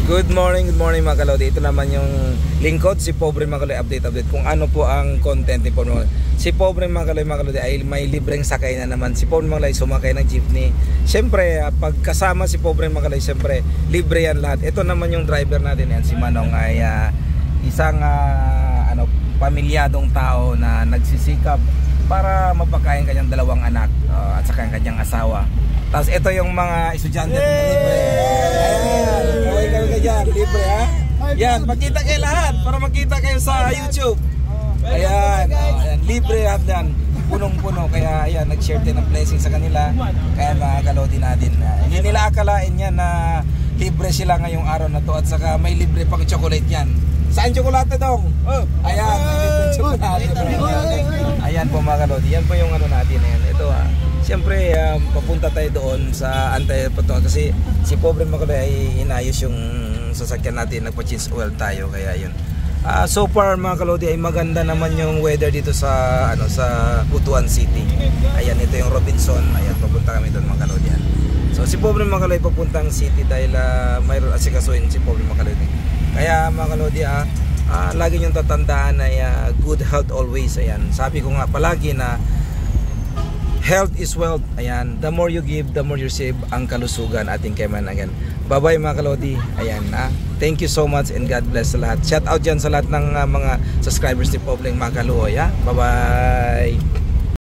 Good morning mga kalodi. Ito naman yung lingkod, si Pobre mga kalodi, update kung ano po ang content ni Pobre. Si Pobre mga kalodi ay may libreng sakay na naman. Si Pobre mga kalodi sumakay ng jeepney. Siyempre, pagkasama si Pobre mga kalodi, siyempre, libre yan lahat. Ito naman yung driver natin yan, si Manong ay isang pamilyadong tao na nagsisikap para mapakain kanyang dalawang anak at saka kanyang asawa. Tapos ito yung mga estudyante na libre. Ayan, kaway ka dyan, libre ha. Yan, magkita kayo lahat para magkita kayo sa YouTube. Ayan, ayan, libre lahat yan. Punong-puno, kaya ayan, nag-share din ng blessing sa kanila. Kaya mga kalodi natin, hindi nila akalain yan na libre sila ngayong araw na to. At saka may libre pang chocolate yan. Saan chocolate dong? Ayan, may libre chocolate. Ayan po mga kalodi, yan po yung ano natin. Ayan, ito ha. Siyempre, papunta tayo doon sa Antay-Pato kasi si Pobre mga kalodi ay inayos yung sasakyan natin, nagpa-change oil tayo, kaya yun. So far mga kalodi ay maganda naman yung weather dito sa sa Butuan City. Ayan, ito yung Robinson. Ayan, papunta kami doon mga kalodi. So si Pobre mga kalodi papuntang city dahil mayroon asikasuhin si Pobre mga kalodi. Kaya mga kalodi lagi niyong tatandaan ay good health always. Ayan, sabi ko nga palagi na health is wealth. Ayan, the more you give, the more you receive. Ang kalusugan ating kailangan. Bye-bye mga kalodi. Ayan, thank you so much and God bless sa lahat. Shout out dyan sa lahat ng mga subscribers ni Pobleng Makaluoy. Bye-bye.